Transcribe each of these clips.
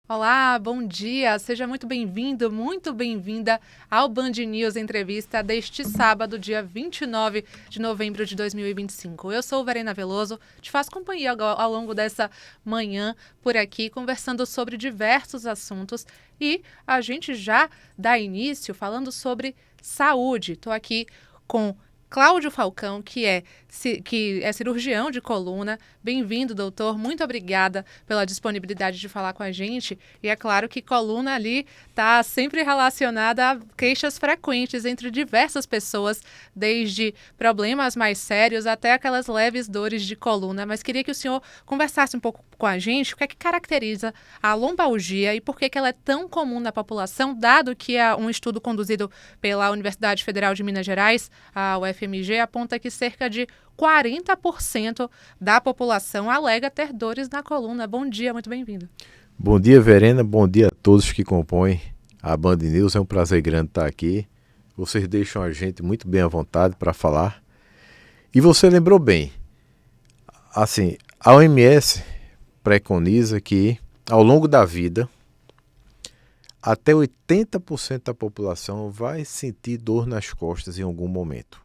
Olá, bom dia, seja muito bem-vindo, muito bem-vinda ao Band News Entrevista deste sábado, dia 29 de novembro de 2025. Eu sou Verena Veloso, te faço companhia ao longo dessa manhã por aqui, conversando sobre diversos assuntos e a gente já dá início falando sobre saúde. Estou aqui com Cláudio Falcão, que é cirurgião de coluna. Bem-vindo, doutor. Muito obrigada pela disponibilidade de falar com a gente. E é claro que coluna ali está sempre relacionada a queixas frequentes entre diversas pessoas, desde problemas mais sérios até aquelas leves dores de coluna. Mas queria que o senhor conversasse um pouco com a gente o que é que caracteriza a lombalgia e por que ela é tão comum na população, dado que um estudo conduzido pela Universidade Federal de Minas Gerais, a UFMG, aponta que cerca de 40% da população alega ter dores na coluna. Bom dia, muito bem-vindo. Bom dia, Verena. Bom dia a todos que compõem a Band News. É um prazer grande estar aqui. Vocês deixam a gente muito bem à vontade para falar. E você lembrou bem. Assim, a OMS preconiza que, ao longo da vida, até 80% da população vai sentir dor nas costas em algum momento.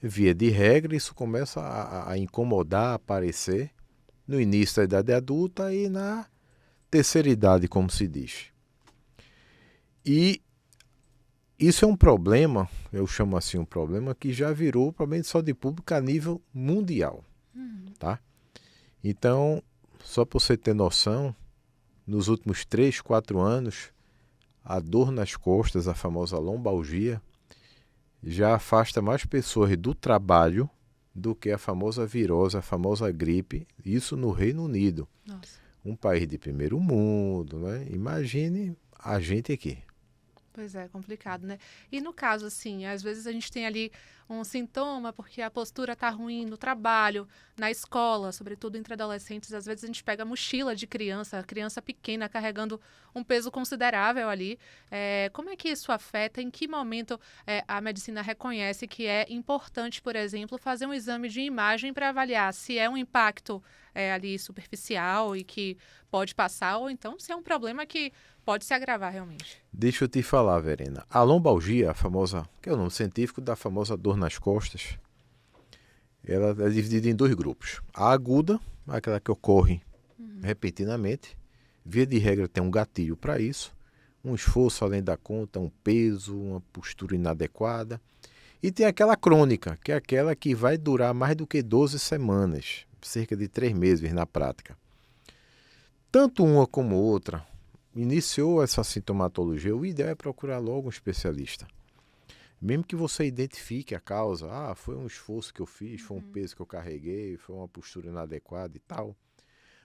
Via de regra, isso começa a incomodar, a aparecer no início da idade adulta e na terceira idade, como se diz. E isso é um problema, eu chamo assim um problema, que já virou problema de saúde pública a nível mundial. Tá? Então, só para você ter noção, nos últimos 3, 4 anos, a dor nas costas, a famosa lombalgia, já afasta mais pessoas do trabalho do que a famosa virose, a famosa gripe, isso no Reino Unido. Nossa. Um país de primeiro mundo, né? Imagine a gente aqui. Pois é, complicado, né? E no caso, assim, às vezes a gente tem ali um sintoma porque a postura tá ruim no trabalho, na escola, sobretudo entre adolescentes. Às vezes a gente pega a mochila de criança pequena, carregando um peso considerável ali. Como é que isso afeta? Em que momento a medicina reconhece que é importante, por exemplo, fazer um exame de imagem para avaliar se é um impacto ali superficial e que pode passar, ou então se é um problema que pode se agravar realmente? Deixa eu te falar, Verena. A lombalgia, a famosa, que é o nome científico da famosa dor nas costas, ela é dividida em dois grupos. A aguda, aquela que ocorre repentinamente. Via de regra tem um gatilho para isso. Um esforço além da conta, um peso, uma postura inadequada. E tem aquela crônica, que é aquela que vai durar mais do que 12 semanas, cerca de 3 meses na prática. Tanto uma como outra, iniciou essa sintomatologia, o ideal é procurar logo um especialista. Mesmo que você identifique a causa, foi um esforço que eu fiz, foi um peso que eu carreguei, foi uma postura inadequada e tal.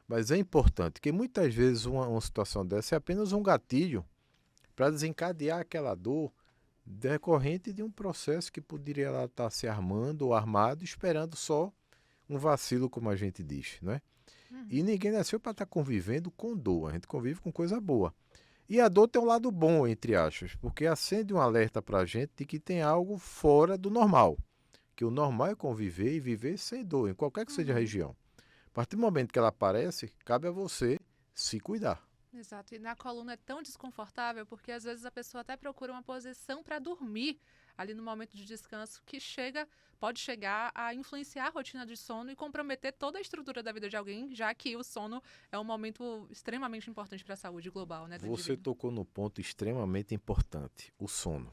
Mas é importante que muitas vezes uma situação dessa é apenas um gatilho para desencadear aquela dor decorrente de um processo que poderia lá estar se armando ou armado, esperando só um vacilo, como a gente diz, né? E ninguém nasceu para estar convivendo com dor, a gente convive com coisa boa. E a dor tem um lado bom, entre aspas, porque acende um alerta para a gente de que tem algo fora do normal. Que o normal é conviver e viver sem dor, em qualquer que seja a região. A partir do momento que ela aparece, cabe a você se cuidar. Exato. E na coluna é tão desconfortável porque às vezes a pessoa até procura uma posição para dormir ali no momento de descanso que pode chegar a influenciar a rotina de sono e comprometer toda a estrutura da vida de alguém, já que o sono é um momento extremamente importante para a saúde global, né, do Você indivíduo. tocou no ponto extremamente importante, o sono.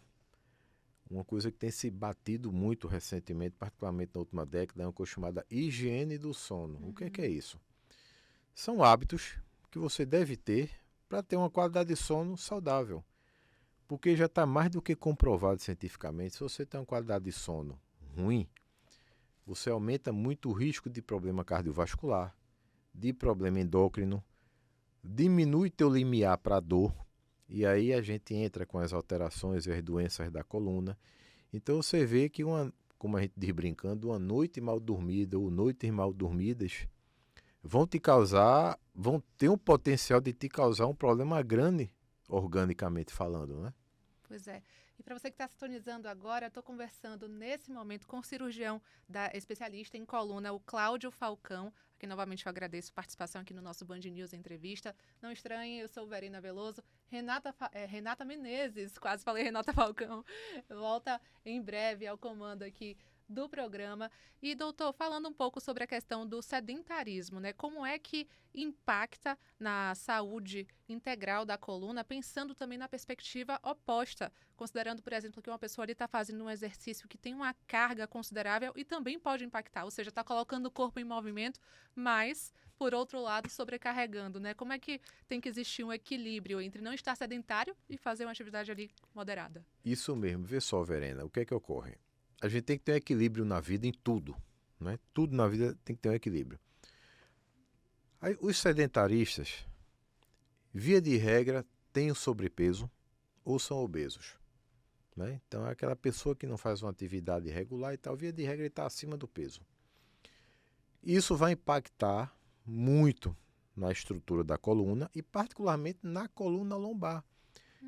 Uma coisa que tem se batido muito recentemente, particularmente na última década, é uma coisa chamada higiene do sono. O que é isso? São hábitos que você deve ter para ter uma qualidade de sono saudável. Porque já está mais do que comprovado cientificamente, se você tem uma qualidade de sono ruim, você aumenta muito o risco de problema cardiovascular, de problema endócrino, diminui teu limiar para dor, e aí a gente entra com as alterações e as doenças da coluna. Então você vê que como a gente diz brincando, uma noite mal dormida ou noites mal dormidas vão ter um potencial de te causar um problema grande, organicamente falando, né? Pois é. E para você que está sintonizando agora, estou conversando nesse momento com o cirurgião especialista em coluna, o Cláudio Falcão. Aqui novamente eu agradeço a participação aqui no nosso Band News Entrevista. Não estranhem, eu sou Verena Veloso. Renata Menezes, quase falei Renata Falcão, volta em breve ao comando aqui do programa. E, doutor, falando um pouco sobre a questão do sedentarismo, né? Como é que impacta na saúde integral da coluna, pensando também na perspectiva oposta, considerando, por exemplo, que uma pessoa está fazendo um exercício que tem uma carga considerável e também pode impactar, ou seja, está colocando o corpo em movimento, mas, por outro lado, sobrecarregando, né? Como é que tem que existir um equilíbrio entre não estar sedentário e fazer uma atividade ali moderada? Isso mesmo. Vê só, Verena, o que é que ocorre? A gente tem que ter um equilíbrio na vida em tudo, né? Tudo na vida tem que ter um equilíbrio. Aí, os sedentaristas, via de regra, têm o sobrepeso ou são obesos, né? Então é aquela pessoa que não faz uma atividade regular e tal, via de regra, ele está acima do peso. Isso vai impactar muito na estrutura da coluna e particularmente na coluna lombar,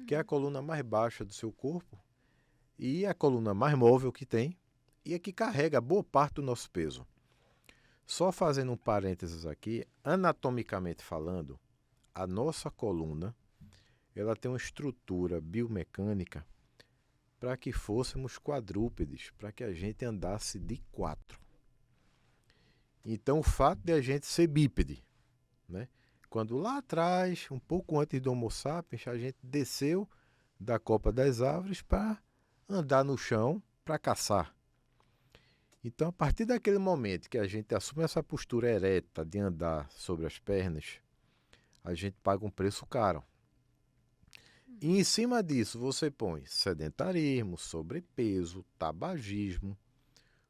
que é a coluna mais baixa do seu corpo e a coluna mais móvel que tem e a que carrega boa parte do nosso peso. Só fazendo um parênteses aqui, anatomicamente falando, a nossa coluna ela tem uma estrutura biomecânica para que fôssemos quadrúpedes, para que a gente andasse de 4. Então o fato de a gente ser bípede, né? Quando lá atrás, um pouco antes do Homo sapiens, a gente desceu da copa das árvores para andar no chão para caçar. Então, a partir daquele momento que a gente assume essa postura ereta de andar sobre as pernas, a gente paga um preço caro. E em cima disso você põe sedentarismo, sobrepeso, tabagismo,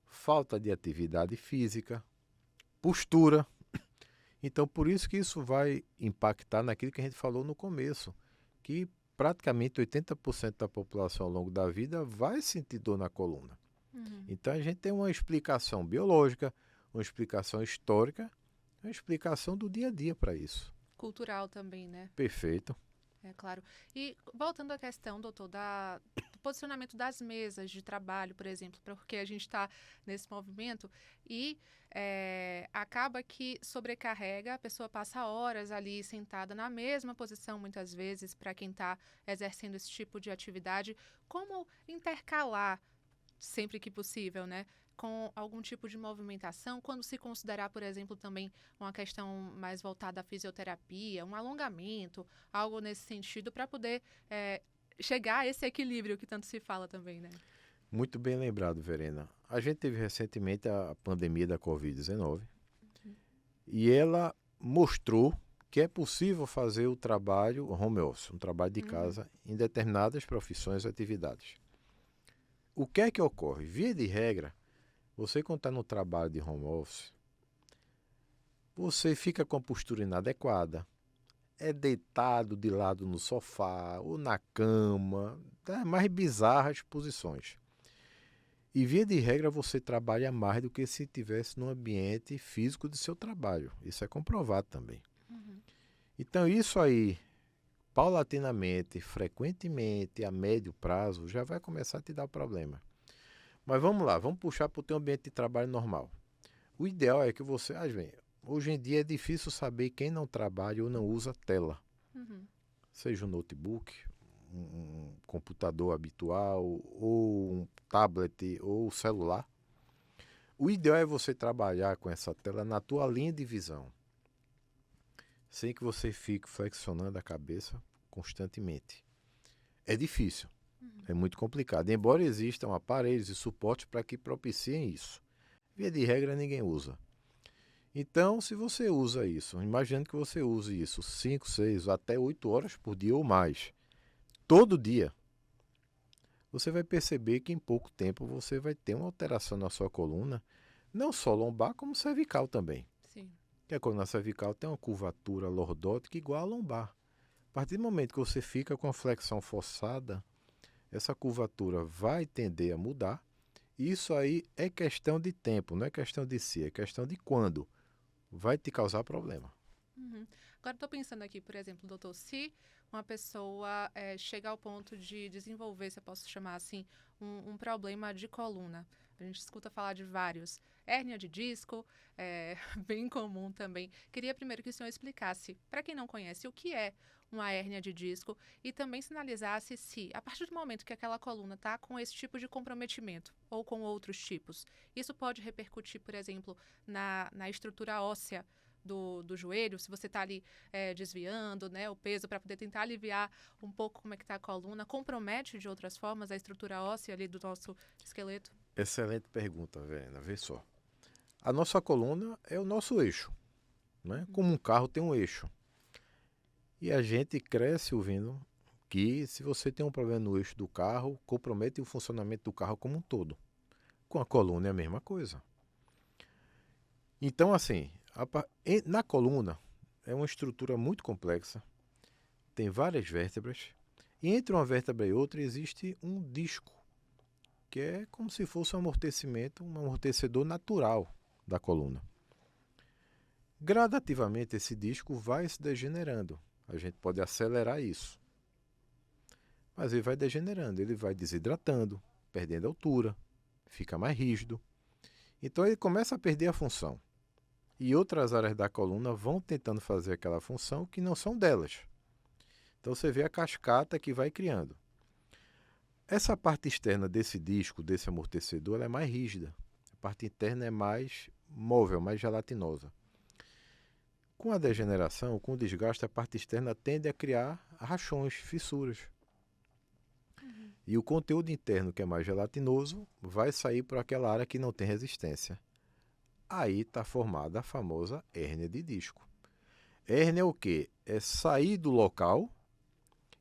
falta de atividade física, postura. Então, por isso que isso vai impactar naquilo que a gente falou no começo, que praticamente 80% da população ao longo da vida vai sentir dor na coluna. Então a gente tem uma explicação biológica, uma explicação histórica, uma explicação do dia a dia para isso. Cultural também, né? Perfeito. É claro. E voltando à questão, doutor, do posicionamento das mesas de trabalho, por exemplo, porque a gente está nesse movimento e acaba que sobrecarrega, a pessoa passa horas ali sentada na mesma posição, muitas vezes, para quem está exercendo esse tipo de atividade. Como intercalar, sempre que possível, né, com algum tipo de movimentação, quando se considerar, por exemplo, também uma questão mais voltada à fisioterapia, um alongamento, algo nesse sentido, para poder chegar a esse equilíbrio que tanto se fala também, né? Muito bem lembrado, Verena. A gente teve recentemente a pandemia da Covid-19 e ela mostrou que é possível fazer o trabalho home office, um trabalho de casa, em determinadas profissões e atividades. O que é que ocorre? Via de regra, você quando está no trabalho de home office, você fica com a postura inadequada, é deitado de lado no sofá ou na cama, mais bizarras posições. E via de regra você trabalha mais do que se estivesse no ambiente físico do seu trabalho. Isso é comprovado também. Então isso aí, paulatinamente, frequentemente, a médio prazo, já vai começar a te dar problema. Mas vamos lá, vamos puxar para o teu ambiente de trabalho normal. O ideal é que você... hoje em dia é difícil saber quem não trabalha ou não usa tela. Seja um notebook, um computador habitual, ou um tablet, ou celular. O ideal é você trabalhar com essa tela na tua linha de visão, sem que você fique flexionando a cabeça constantemente. É difícil, é muito complicado, embora existam aparelhos e suportes para que propiciem isso. Via de regra, ninguém usa. Então, se você usa isso, imagine que você use isso 5, 6, até 8 horas por dia ou mais, todo dia, você vai perceber que em pouco tempo você vai ter uma alteração na sua coluna, não só lombar, como cervical também. Sim. Que a coluna cervical tem uma curvatura lordótica igual à lombar. A partir do momento que você fica com a flexão forçada, essa curvatura vai tender a mudar. E isso aí é questão de tempo, não é questão de si, é questão de quando vai te causar problema. Uhum. Agora, estou pensando aqui, por exemplo, doutor, se uma pessoa chega ao ponto de desenvolver, se eu posso chamar assim, um problema de coluna. A gente escuta falar de vários. Hérnia de disco, bem comum também. Queria primeiro que o senhor explicasse, para quem não conhece, o que é uma hérnia de disco e também sinalizasse se, a partir do momento que aquela coluna está com esse tipo de comprometimento ou com outros tipos, isso pode repercutir, por exemplo, na estrutura óssea do joelho, se você está ali desviando, né, o peso para poder tentar aliviar um pouco como é que está a coluna, compromete de outras formas a estrutura óssea ali do nosso esqueleto? Excelente pergunta, Verena. Vê só. A nossa coluna é o nosso eixo, né? Como um carro tem um eixo. E a gente cresce ouvindo que se você tem um problema no eixo do carro, compromete o funcionamento do carro como um todo. Com a coluna é a mesma coisa. Então, assim, na coluna é uma estrutura muito complexa, tem várias vértebras, e entre uma vértebra e outra existe um disco, que é como se fosse um amortecimento, um amortecedor natural da coluna. Gradativamente esse disco vai se degenerando. A gente pode acelerar isso. Mas ele vai degenerando, ele vai desidratando, perdendo altura, fica mais rígido. Então ele começa a perder a função. E outras áreas da coluna vão tentando fazer aquela função que não são delas. Então você vê a cascata que vai criando. Essa parte externa desse disco, desse amortecedor, ela é mais rígida. A parte interna é mais móvel, mais gelatinosa. Com a degeneração, com o desgaste, a parte externa tende a criar rachões, fissuras. E o conteúdo interno, que é mais gelatinoso, vai sair por aquela área que não tem resistência. Aí está formada a famosa hérnia de disco. Hérnia é o quê? É sair do local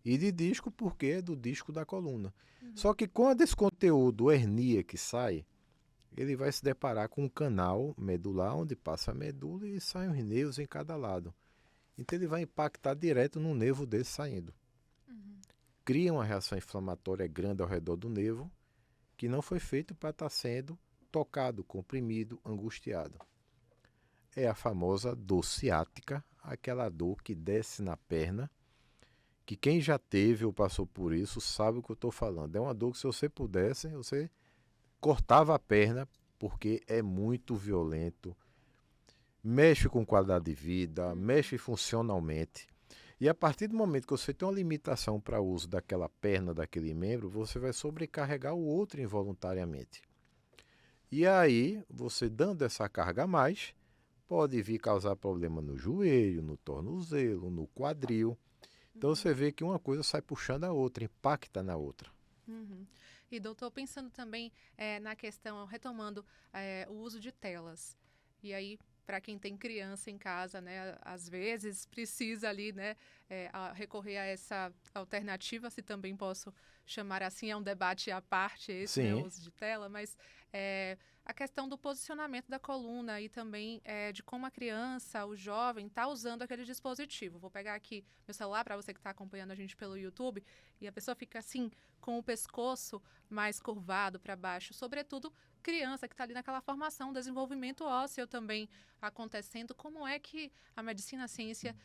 e de disco porque é do disco da coluna. Só que quando esse conteúdo hernia que sai, ele vai se deparar com um canal medular onde passa a medula e saem os nervos em cada lado. Então ele vai impactar direto no nervo desse saindo. Cria uma reação inflamatória grande ao redor do nervo que não foi feito para estar sendo tocado, comprimido, angustiado. É a famosa dor ciática, aquela dor que desce na perna, que quem já teve ou passou por isso sabe o que eu estou falando. É uma dor que se você pudesse, você cortava a perna porque é muito violento, mexe com qualidade de vida, mexe funcionalmente. E a partir do momento que você tem uma limitação para o uso daquela perna, daquele membro, você vai sobrecarregar o outro involuntariamente. E aí, você dando essa carga a mais, pode vir causar problema no joelho, no tornozelo, no quadril. Então você vê que uma coisa sai puxando a outra, impacta na outra. Uhum. E doutor, pensando também na questão, retomando o uso de telas. E aí, para quem tem criança em casa, né, às vezes precisa ali, né, recorrer a essa alternativa, se também posso chamar assim, é um debate à parte esse, né, o uso de tela, mas a questão do posicionamento da coluna e também de como a criança, o jovem, está usando aquele dispositivo. Vou pegar aqui meu celular para você que está acompanhando a gente pelo YouTube e a pessoa fica assim, com o pescoço mais curvado para baixo, sobretudo criança que está ali naquela formação, desenvolvimento ósseo também acontecendo. Como é que a medicina, a ciência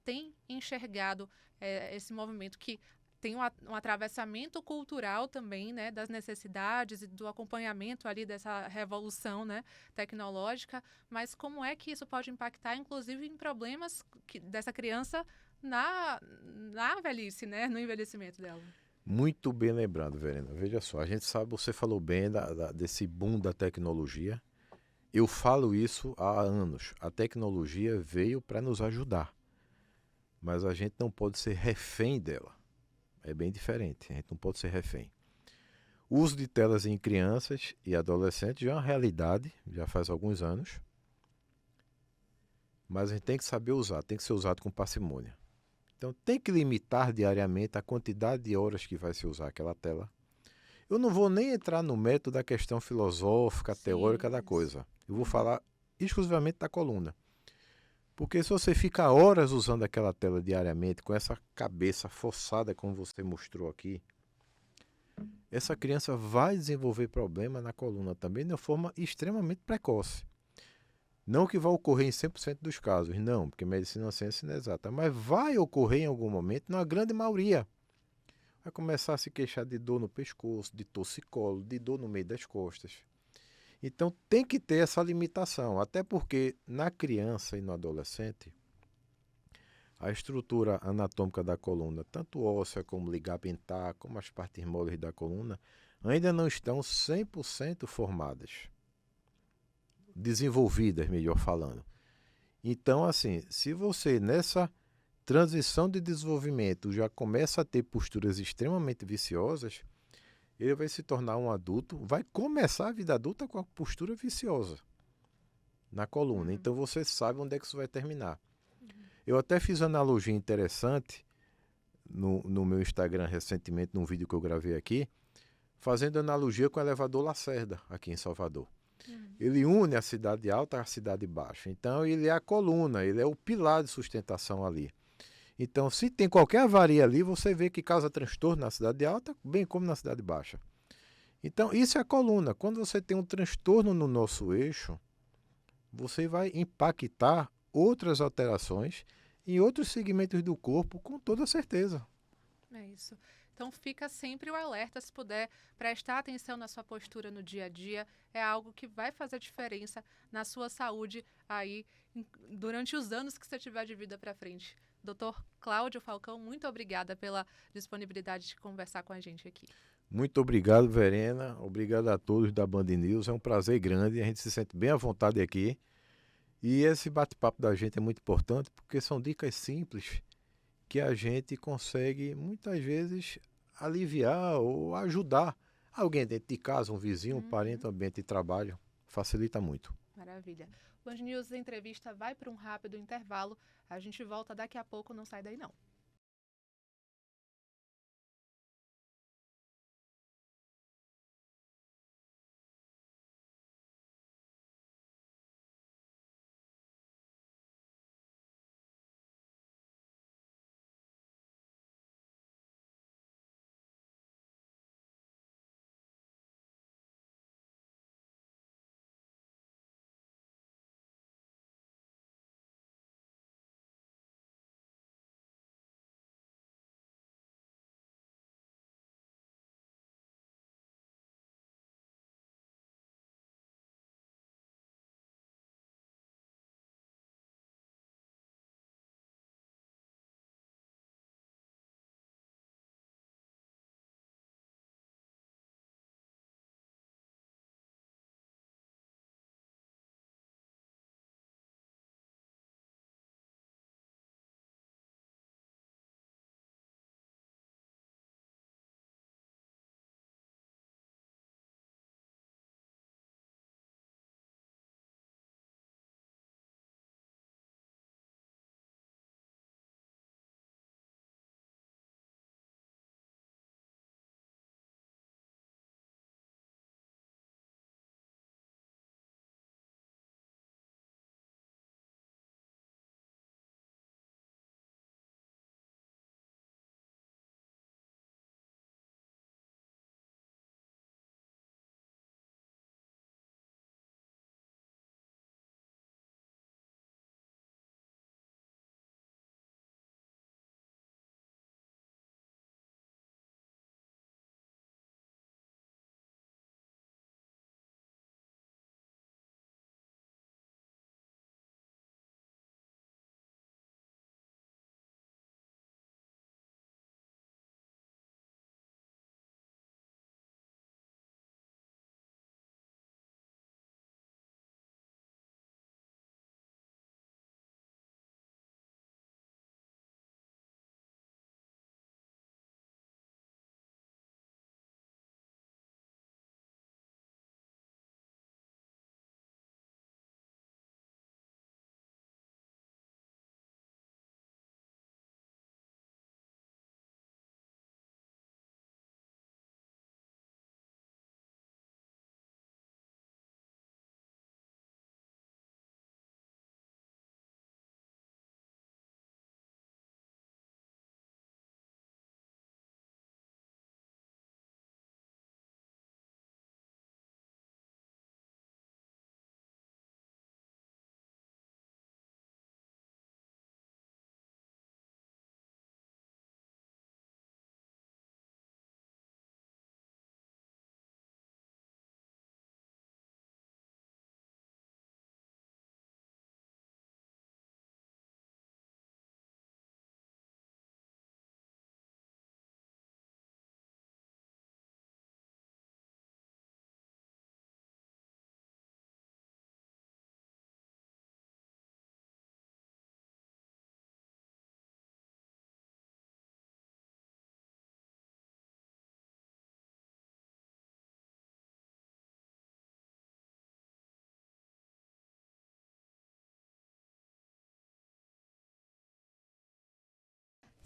tem enxergado esse movimento que tem um atravessamento cultural também, né, das necessidades e do acompanhamento ali dessa revolução, né, tecnológica, mas como é que isso pode impactar, inclusive, em problemas dessa criança na velhice, né, no envelhecimento dela? Muito bem lembrado, Verena. Veja só, a gente sabe, você falou bem desse boom da tecnologia. Eu falo isso há anos. A tecnologia veio para nos ajudar, mas a gente não pode ser refém dela. É bem diferente, a gente não pode ser refém. O uso de telas em crianças e adolescentes já é uma realidade, já faz alguns anos, mas a gente tem que saber usar, tem que ser usado com parcimônia. Então tem que limitar diariamente a quantidade de horas que vai se usar aquela tela. Eu não vou nem entrar no método da questão filosófica, teórica da coisa. Eu vou falar exclusivamente da coluna. Porque se você fica horas usando aquela tela diariamente, com essa cabeça forçada, como você mostrou aqui, essa criança vai desenvolver problema na coluna também de uma forma extremamente precoce. Não que vai ocorrer em 100% dos casos, não, porque medicina é uma ciência inexata, mas vai ocorrer em algum momento, na grande maioria. Vai começar a se queixar de dor no pescoço, de torcicolo, de dor no meio das costas. Então tem que ter essa limitação, até porque na criança e no adolescente, a estrutura anatômica da coluna, tanto óssea como ligamentar, como as partes moles da coluna, ainda não estão 100% formadas, desenvolvidas, melhor falando. Então, assim, se você nessa transição de desenvolvimento já começa a ter posturas extremamente viciosas, ele vai se tornar um adulto, vai começar a vida adulta com a postura viciosa na coluna. Então você sabe onde é que isso vai terminar. Eu até fiz uma analogia interessante no meu Instagram recentemente, num vídeo que eu gravei aqui, fazendo analogia com o elevador Lacerda, aqui em Salvador. Ele une a cidade alta à cidade baixa. Então ele é a coluna, ele é o pilar de sustentação ali. Então, se tem qualquer avaria ali, você vê que causa transtorno na cidade alta, bem como na cidade baixa. Então, isso é a coluna. Quando você tem um transtorno no nosso eixo, você vai impactar outras alterações em outros segmentos do corpo com toda certeza. É isso. Então fica sempre o alerta, se puder prestar atenção na sua postura no dia a dia, é algo que vai fazer diferença na sua saúde aí durante os anos que você tiver de vida para frente. Doutor Cláudio Falcão, muito obrigada pela disponibilidade de conversar com a gente aqui. Muito obrigado, Verena. Obrigado a todos da Band News. É um prazer grande. A gente se sente bem à vontade aqui. E esse bate-papo da gente é muito importante porque são dicas simples que a gente consegue muitas vezes aliviar ou ajudar alguém dentro de casa, um vizinho, um parente, um ambiente de trabalho. Facilita muito. Maravilha. O Band News Entrevista vai para um rápido intervalo. A gente volta daqui a pouco, não sai daí não.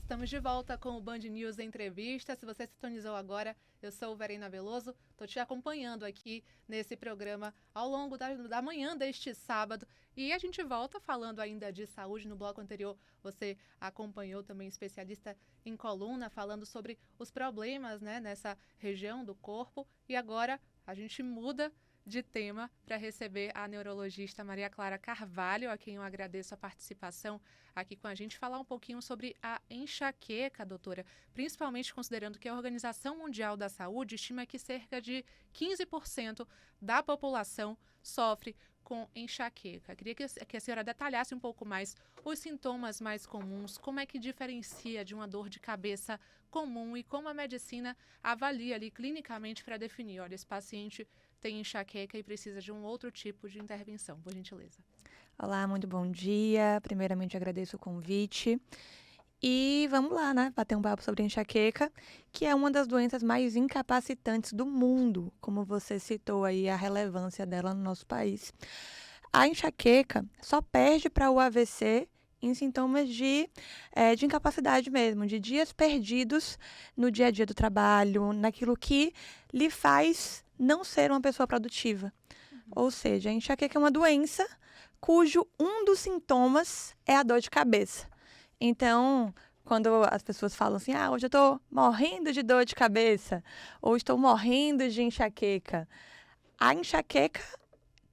Estamos de volta com o Band News Entrevista. Se você sintonizou agora, eu sou Verena Veloso, estou te acompanhando aqui nesse programa ao longo da manhã deste sábado. E a gente volta falando ainda de saúde. No bloco anterior, você acompanhou também especialista em coluna, falando sobre os problemas, né, nessa região do corpo. E agora a gente muda de tema para receber a neurologista Maria Clara Carvalho, a quem eu agradeço a participação aqui com a gente, falar um pouquinho sobre a enxaqueca, doutora, principalmente considerando que a Organização Mundial da Saúde estima que cerca de 15% da população sofre com enxaqueca. Queria que a senhora detalhasse um pouco mais os sintomas mais comuns, como é que diferencia de uma dor de cabeça comum e como a medicina avalia ali clinicamente para definir, olha, esse paciente tem enxaqueca e precisa de um outro tipo de intervenção, por gentileza. Olá, muito bom dia. Primeiramente, agradeço o convite. E vamos lá, né? Bater um papo sobre enxaqueca, que é uma das doenças mais incapacitantes do mundo, como você citou aí a relevância dela no nosso país. A enxaqueca só perde para o AVC em sintomas de incapacidade mesmo, de dias perdidos no dia a dia do trabalho, naquilo que lhe faz não ser uma pessoa produtiva. Ou seja, a enxaqueca é uma doença cujo um dos sintomas é a dor de cabeça. Então, quando as pessoas falam assim, hoje eu estou morrendo de dor de cabeça, ou estou morrendo de enxaqueca, a enxaqueca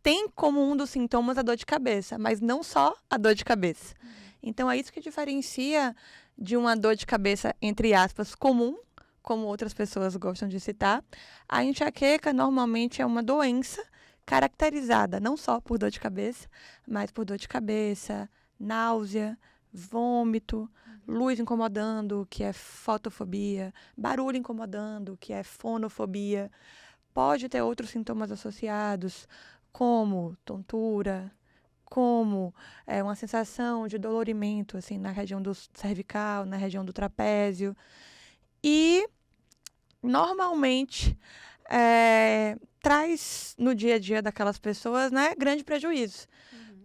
tem como um dos sintomas a dor de cabeça, mas não só a dor de cabeça. Então, é isso que diferencia de uma dor de cabeça, entre aspas, comum, como outras pessoas gostam de citar. A enxaqueca normalmente é uma doença caracterizada não só por dor de cabeça, mas por dor de cabeça, náusea, vômito, luz incomodando, que é fotofobia, barulho incomodando, que é fonofobia. Pode ter outros sintomas associados, como tontura, como uma sensação de dolorimento assim, na região do cervical, na região do trapézio. E, normalmente, traz no dia a dia daquelas pessoas, né, grande prejuízo.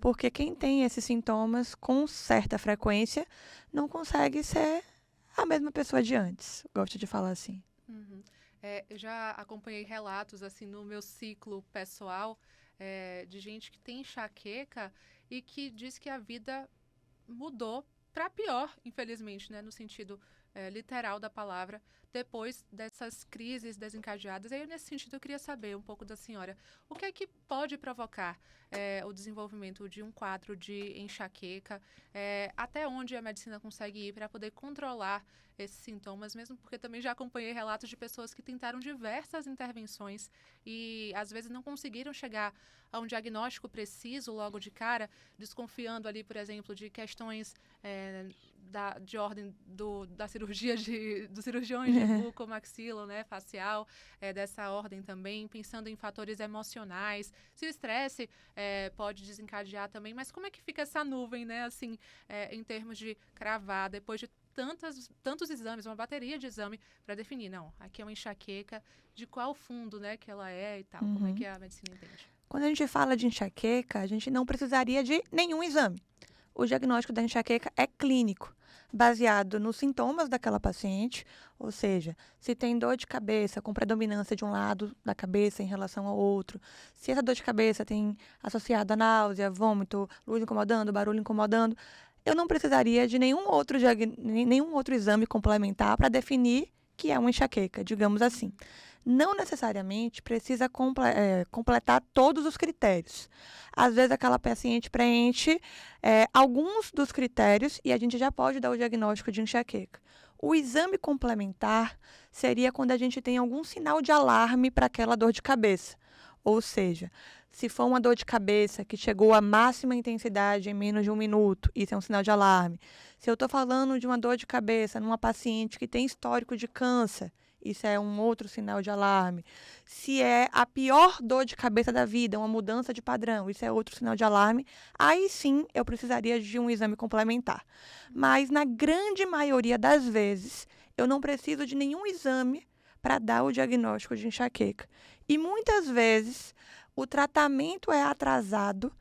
Porque quem tem esses sintomas com certa frequência não consegue ser a mesma pessoa de antes. Gosto de falar assim. Eu já acompanhei relatos assim no meu ciclo pessoal de gente que tem enxaqueca e que diz que a vida mudou para pior, infelizmente, né, no sentido literal da palavra, depois dessas crises desencadeadas. Aí, nesse sentido, eu queria saber um pouco da senhora, o que é que pode provocar o desenvolvimento de um quadro de enxaqueca, até onde a medicina consegue ir para poder controlar esses sintomas, mesmo porque também já acompanhei relatos de pessoas que tentaram diversas intervenções e, às vezes, não conseguiram chegar a um diagnóstico preciso logo de cara, desconfiando ali, por exemplo, de questões de ordem da cirurgia dos cirurgiões de bucomaxilo, né, facial, dessa ordem também, pensando em fatores emocionais, se o estresse pode desencadear também, mas como é que fica essa nuvem, né, assim, em termos de cravar, depois de tantos exames, uma bateria de exame para definir, não, aqui é uma enxaqueca, de qual fundo, né, que ela é e tal, como é que a medicina entende? Quando a gente fala de enxaqueca, a gente não precisaria de nenhum exame. O diagnóstico da enxaqueca é clínico, baseado nos sintomas daquela paciente, ou seja, se tem dor de cabeça com predominância de um lado da cabeça em relação ao outro, se essa dor de cabeça tem associado a náusea, vômito, luz incomodando, barulho incomodando, eu não precisaria de nenhum outro exame complementar para definir que é uma enxaqueca, digamos assim. Não necessariamente precisa completar todos os critérios. Às vezes, aquela paciente preenche alguns dos critérios e a gente já pode dar o diagnóstico de enxaqueca. O exame complementar seria quando a gente tem algum sinal de alarme para aquela dor de cabeça. Ou seja, se for uma dor de cabeça que chegou à máxima intensidade em menos de 1 minuto, isso é um sinal de alarme. Se eu estou falando de uma dor de cabeça numa paciente que tem histórico de câncer, isso é um outro sinal de alarme. Se é a pior dor de cabeça da vida, uma mudança de padrão, isso é outro sinal de alarme. Aí sim, eu precisaria de um exame complementar. Mas na grande maioria das vezes, eu não preciso de nenhum exame para dar o diagnóstico de enxaqueca. E muitas vezes, o tratamento é atrasado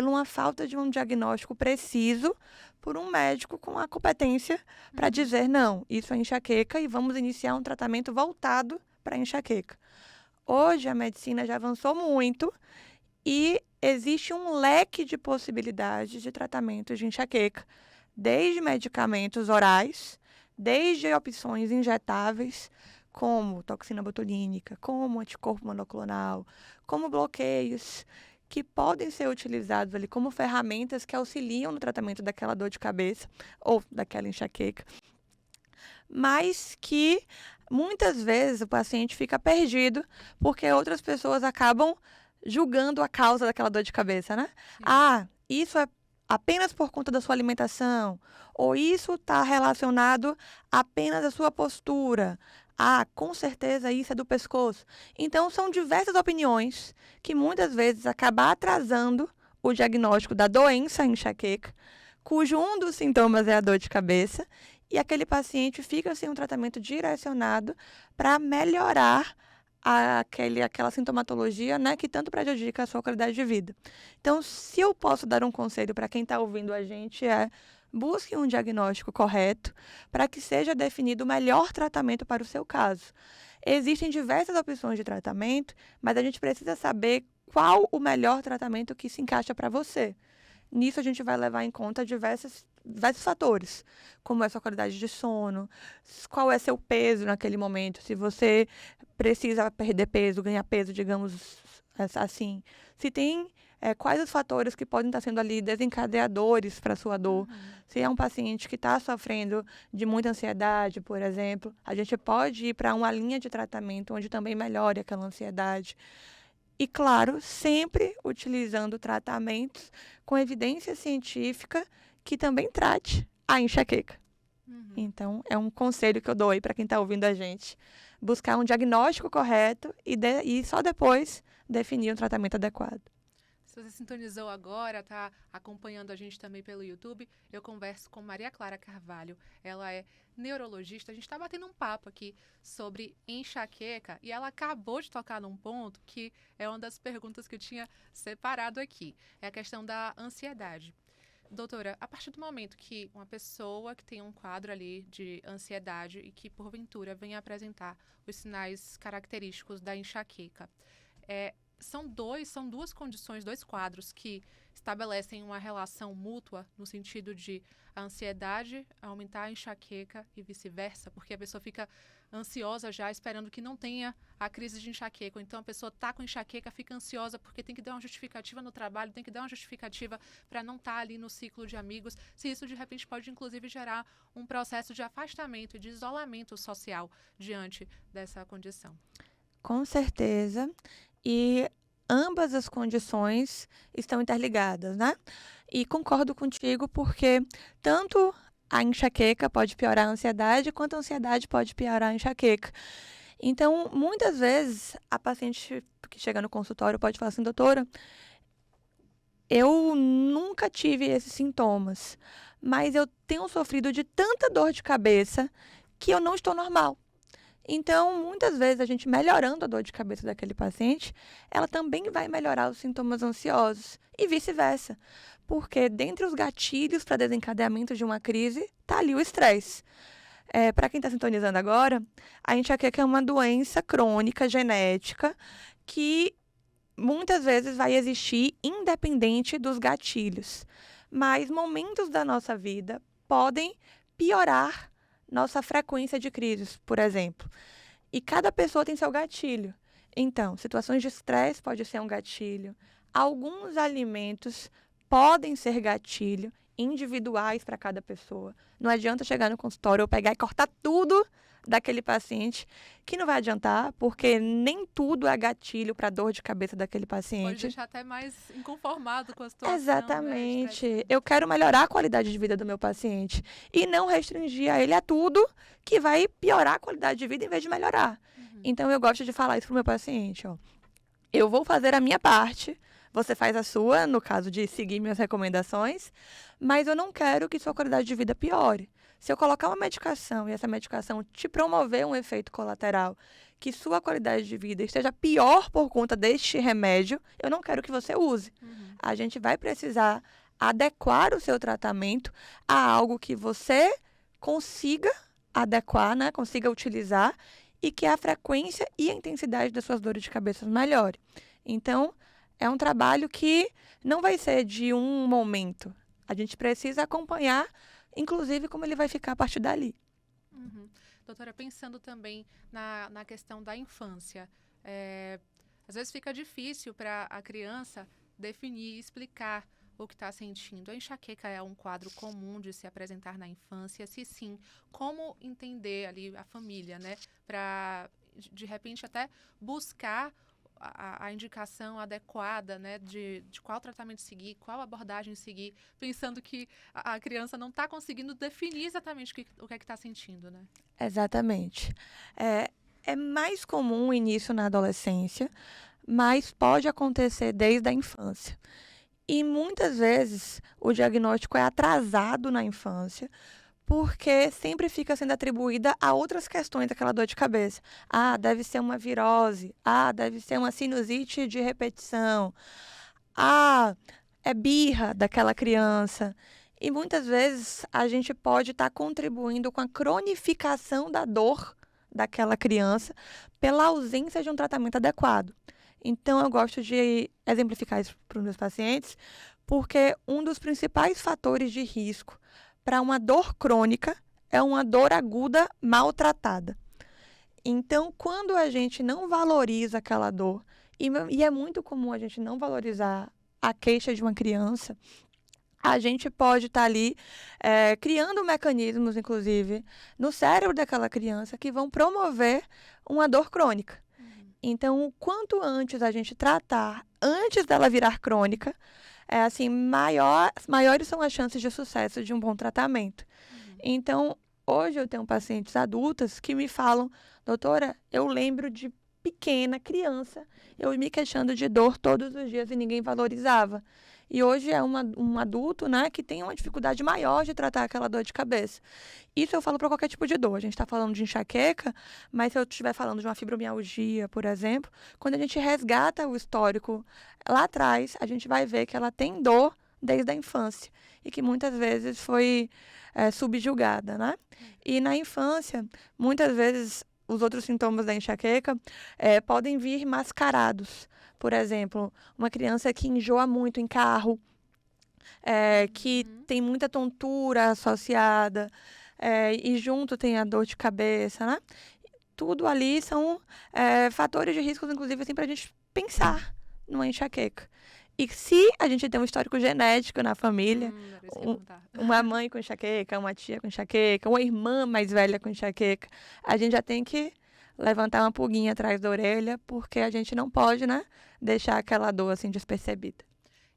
por uma falta de um diagnóstico preciso por um médico com a competência para dizer, não, isso é enxaqueca e vamos iniciar um tratamento voltado para enxaqueca. Hoje a medicina já avançou muito e existe um leque de possibilidades de tratamento de enxaqueca, desde medicamentos orais, desde opções injetáveis, como toxina botulínica, como anticorpo monoclonal, como bloqueios, que podem ser utilizados ali como ferramentas que auxiliam no tratamento daquela dor de cabeça ou daquela enxaqueca, mas que muitas vezes o paciente fica perdido porque outras pessoas acabam julgando a causa daquela dor de cabeça, né? Ah, isso é apenas por conta da sua alimentação, ou isso está relacionado apenas à sua postura. Ah, com certeza isso é do pescoço. Então, são diversas opiniões que muitas vezes acabam atrasando o diagnóstico da doença enxaqueca, cujo um dos sintomas é a dor de cabeça, e aquele paciente fica sem um tratamento direcionado para melhorar aquela sintomatologia, né, que tanto prejudica a sua qualidade de vida. Então, se eu posso dar um conselho para quem está ouvindo a gente, busque um diagnóstico correto para que seja definido o melhor tratamento para o seu caso. Existem diversas opções de tratamento, mas a gente precisa saber qual o melhor tratamento que se encaixa para você. Nisso, a gente vai levar em conta diversos fatores, como é a sua qualidade de sono, qual é seu peso naquele momento, se você precisa perder peso, ganhar peso, digamos assim. Se tem quais os fatores que podem estar sendo ali desencadeadores para a sua dor. Se é um paciente que está sofrendo de muita ansiedade, por exemplo, a gente pode ir para uma linha de tratamento onde também melhore aquela ansiedade. E, claro, sempre utilizando tratamentos com evidência científica que também trate a enxaqueca. Então, é um conselho que eu dou aí para quem está ouvindo a gente. Buscar um diagnóstico correto e só depois definir um tratamento adequado. Se você sintonizou agora, está acompanhando a gente também pelo YouTube, eu converso com Maria Clara Carvalho. Ela é neurologista. A gente está batendo um papo aqui sobre enxaqueca e ela acabou de tocar num ponto que é uma das perguntas que eu tinha separado aqui. É a questão da ansiedade. Doutora, a partir do momento que uma pessoa que tem um quadro ali de ansiedade e que, porventura, venha apresentar os sinais característicos da enxaqueca, são duas condições, dois quadros que estabelecem uma relação mútua no sentido de a ansiedade aumentar a enxaqueca e vice-versa, porque a pessoa fica ansiosa já esperando que não tenha a crise de enxaqueca. Então a pessoa está com enxaqueca, fica ansiosa porque tem que dar uma justificativa no trabalho, tem que dar uma justificativa para não estar ali no ciclo de amigos. Se isso de repente pode inclusive gerar um processo de afastamento e de isolamento social diante dessa condição. Com certeza. E ambas as condições estão interligadas, né? E concordo contigo porque tanto a enxaqueca pode piorar a ansiedade, quanto a ansiedade pode piorar a enxaqueca. Então, muitas vezes, a paciente que chega no consultório pode falar assim, doutora, eu nunca tive esses sintomas, mas eu tenho sofrido de tanta dor de cabeça que eu não estou normal. Então, muitas vezes, a gente melhorando a dor de cabeça daquele paciente, ela também vai melhorar os sintomas ansiosos e vice-versa. Porque dentre os gatilhos para desencadeamento de uma crise, está ali o estresse. Para quem está sintonizando agora, a enxaqueca é uma doença crônica, genética, que muitas vezes vai existir independente dos gatilhos. Mas momentos da nossa vida podem piorar nossa frequência de crises, por exemplo. E cada pessoa tem seu gatilho. Então, situações de estresse pode ser um gatilho. Alguns alimentos podem ser gatilho, individuais para cada pessoa. Não adianta chegar no consultório ou pegar e cortar tudo daquele paciente, que não vai adiantar, porque nem tudo é gatilho para dor de cabeça daquele paciente. Pode deixar até mais inconformado com a situação. Exatamente. Né? Eu quero melhorar a qualidade de vida do meu paciente e não restringir a ele a tudo que vai piorar a qualidade de vida em vez de melhorar. Então, eu gosto de falar isso para o meu paciente. Eu vou fazer a minha parte, você faz a sua, no caso de seguir minhas recomendações, mas eu não quero que sua qualidade de vida piore. Se eu colocar uma medicação e essa medicação te promover um efeito colateral que sua qualidade de vida esteja pior por conta deste remédio, eu não quero que você use. A gente vai precisar adequar o seu tratamento a algo que você consiga adequar, né? Consiga utilizar e que a frequência e a intensidade das suas dores de cabeça melhore. Então, é um trabalho que não vai ser de um momento. A gente precisa acompanhar, inclusive, como ele vai ficar a partir dali. Doutora, pensando também na questão da infância, às vezes fica difícil para a criança definir e explicar o que está sentindo. A enxaqueca é um quadro comum de se apresentar na infância? Se sim, como entender ali a família, né? Para, de repente, até buscar a indicação adequada, né, de qual tratamento seguir, qual abordagem seguir, pensando que a criança não está conseguindo definir exatamente o que é que está sentindo, né? Exatamente. É mais comum o início na adolescência, mas pode acontecer desde a infância. E muitas vezes o diagnóstico é atrasado na infância, porque sempre fica sendo atribuída a outras questões daquela dor de cabeça. Ah, deve ser uma virose. Ah, deve ser uma sinusite de repetição. Ah, é birra daquela criança. E muitas vezes a gente pode estar contribuindo com a cronificação da dor daquela criança pela ausência de um tratamento adequado. Então, eu gosto de exemplificar isso para os meus pacientes, porque um dos principais fatores de risco para uma dor crônica é uma dor aguda maltratada. Então, quando a gente não valoriza aquela dor, e é muito comum a gente não valorizar a queixa de uma criança, a gente pode estar ali criando mecanismos, inclusive, no cérebro daquela criança que vão promover uma dor crônica. Então, o quanto antes a gente tratar, antes dela virar crônica, maiores são as chances de sucesso de um bom tratamento. Então, hoje eu tenho pacientes adultas que me falam, doutora, eu lembro de pequena, criança, eu me queixando de dor todos os dias e ninguém valorizava. E hoje é um adulto, né, que tem uma dificuldade maior de tratar aquela dor de cabeça. Isso eu falo para qualquer tipo de dor. A gente está falando de enxaqueca, mas se eu estiver falando de uma fibromialgia, por exemplo, quando a gente resgata o histórico lá atrás, a gente vai ver que ela tem dor desde a infância e que muitas vezes foi subjugada, né? E na infância, muitas vezes, os outros sintomas da enxaqueca podem vir mascarados. Por exemplo, uma criança que enjoa muito em carro, que tem muita tontura associada, e junto tem a dor de cabeça, né? Tudo ali são fatores de risco, inclusive, assim, para a gente pensar numa enxaqueca. E se a gente tem um histórico genético na família, uma mãe com enxaqueca, uma tia com enxaqueca, uma irmã mais velha com enxaqueca, a gente já tem que levantar uma pulguinha atrás da orelha, porque a gente não pode, né, deixar aquela dor assim despercebida.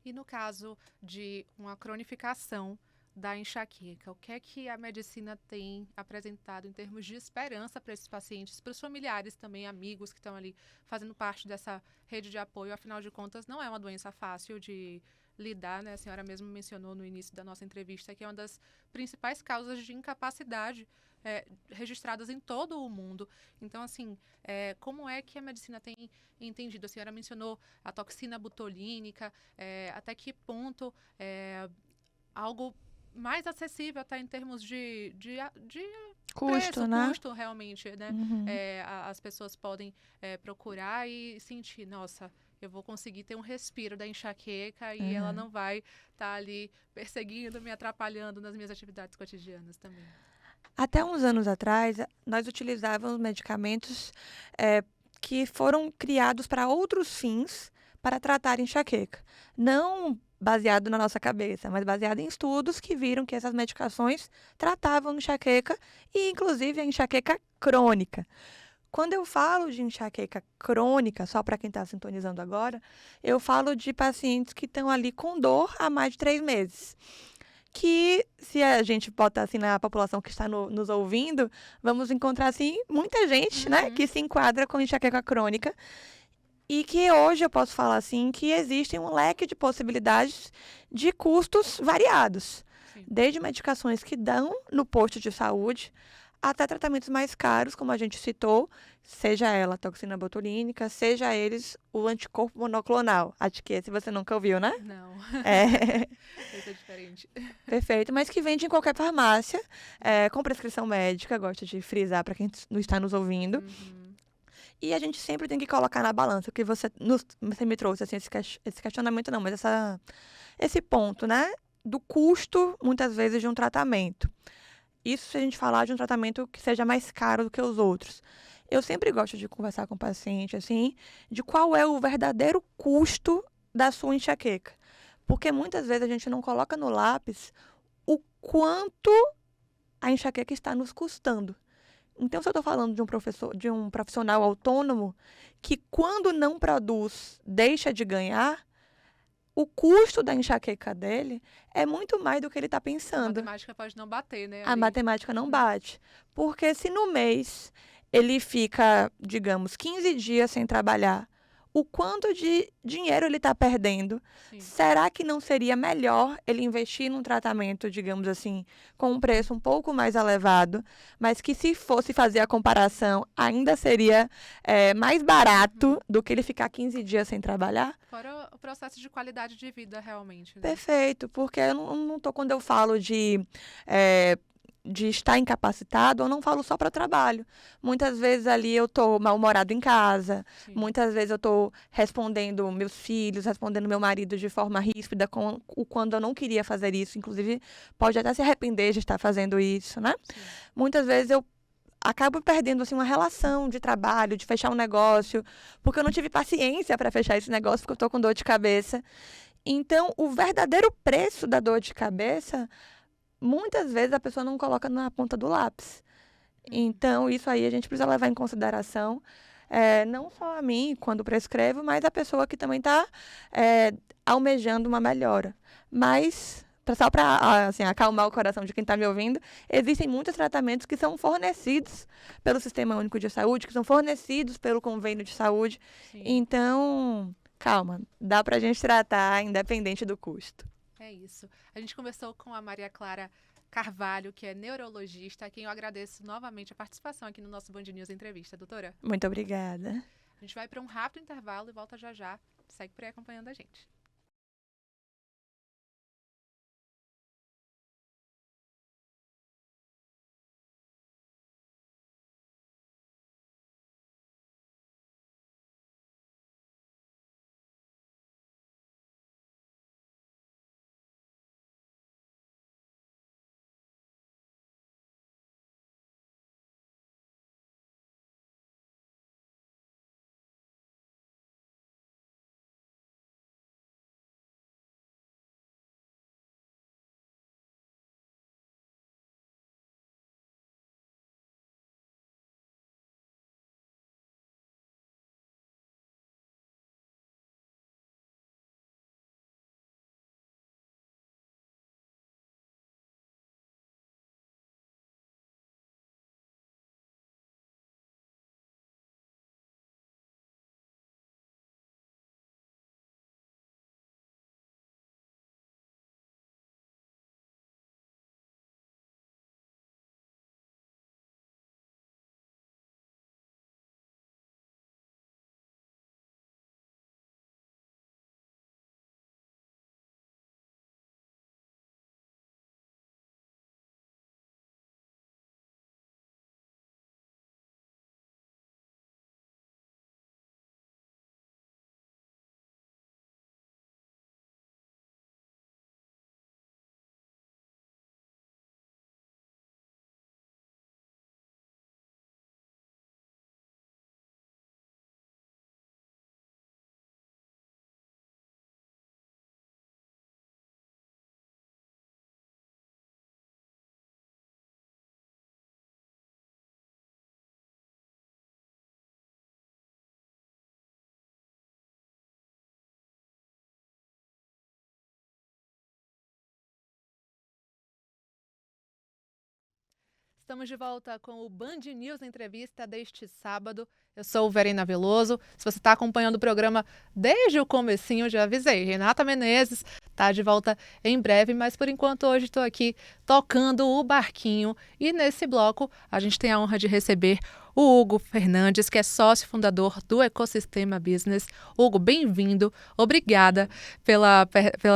E no caso de uma cronificação da enxaqueca, o que é que a medicina tem apresentado em termos de esperança para esses pacientes, para os familiares também, amigos que estão ali fazendo parte dessa rede de apoio? Afinal de contas, não é uma doença fácil de lidar, né? A senhora mesmo mencionou no início da nossa entrevista que é uma das principais causas de incapacidade registradas em todo o mundo. Então, assim, como é que a medicina tem entendido? A senhora mencionou a toxina botulínica, até que ponto algo mais acessível até em termos de custo, preço, né? Custo, realmente, né? As pessoas podem procurar e sentir, nossa, eu vou conseguir ter um respiro da enxaqueca e ela não vai estar ali perseguindo, me atrapalhando nas minhas atividades cotidianas também. Até uns anos atrás, nós utilizávamos medicamentos que foram criados para outros fins para tratar enxaqueca. Não baseado na nossa cabeça, mas baseado em estudos que viram que essas medicações tratavam enxaqueca e, inclusive, a enxaqueca crônica. Quando eu falo de enxaqueca crônica, só para quem está sintonizando agora, eu falo de pacientes que estão ali com dor há mais de 3 meses. Que, se a gente bota assim na população que está nos ouvindo, vamos encontrar assim muita gente, né, que se enquadra com enxaqueca crônica. E que hoje eu posso falar assim que existe um leque de possibilidades de custos variados. Sim. Desde medicações que dão no posto de saúde até tratamentos mais caros, como a gente citou, seja ela a toxina botulínica, seja eles o anticorpo monoclonal. Acho que esse você nunca ouviu, né? Não. É, Esse é diferente. perfeito, mas que vende em qualquer farmácia, com prescrição médica, gosto de frisar para quem não está nos ouvindo. Uhum. E a gente sempre tem que colocar na balança, o que você me trouxe, assim, esse questionamento não, mas esse ponto, né? Do custo, muitas vezes, de um tratamento. Isso se a gente falar de um tratamento que seja mais caro do que os outros. Eu sempre gosto de conversar com o paciente, assim, de qual é o verdadeiro custo da sua enxaqueca. Porque muitas vezes a gente não coloca no lápis o quanto a enxaqueca está nos custando. Então, se eu estou falando de um profissional autônomo que, quando não produz, deixa de ganhar, o custo da enxaqueca dele é muito mais do que ele está A pensando. matemática pode não bater, né? A Ali. matemática não bate. Porque se no mês ele fica, digamos, 15 dias sem trabalhar, o quanto de dinheiro ele está perdendo? Sim. Será que não seria melhor ele investir num tratamento, digamos assim, com um preço um pouco mais elevado, mas que se fosse fazer a comparação, ainda seria mais barato do que ele ficar 15 dias sem trabalhar? Fora o processo de qualidade de vida, realmente. Né? Perfeito, porque eu não tô, quando eu falo de estar incapacitado, eu não falo só para trabalho. Muitas vezes ali eu tô mal-humorado em casa, Sim. muitas vezes eu tô respondendo meus filhos, respondendo meu marido de forma ríspida, quando eu não queria fazer isso, inclusive pode até se arrepender de estar fazendo isso, né? Sim. Muitas vezes eu acabo perdendo assim uma relação de trabalho, de fechar um negócio, porque eu não tive paciência para fechar esse negócio, porque eu tô com dor de cabeça. Então, o verdadeiro preço da dor de cabeça, muitas vezes a pessoa não coloca na ponta do lápis. Então, isso aí a gente precisa levar em consideração, não só a mim, quando prescrevo, mas a pessoa que também está almejando uma melhora. Mas, só para assim, acalmar o coração de quem está me ouvindo, existem muitos tratamentos que são fornecidos pelo Sistema Único de Saúde, que são fornecidos pelo convênio de saúde. Sim. Então, calma, dá para a gente tratar independente do custo. É isso. A gente conversou com a Maria Clara Carvalho, que é neurologista, a quem eu agradeço novamente a participação aqui no nosso Band News Entrevista. Doutora, Muito obrigada. a gente vai para um rápido intervalo e volta já já. Segue por aí acompanhando a gente. Estamos de volta com o Band News Entrevista deste sábado. Eu sou Verena Veloso. Se você está acompanhando o programa desde o comecinho, eu já avisei. Renata Menezes está de volta em breve, mas por enquanto hoje estou aqui tocando o barquinho. E nesse bloco a gente tem a honra de receber o Hugo Fernandes, que é sócio fundador do Ecosistema Business. Hugo, bem-vindo. Obrigada pela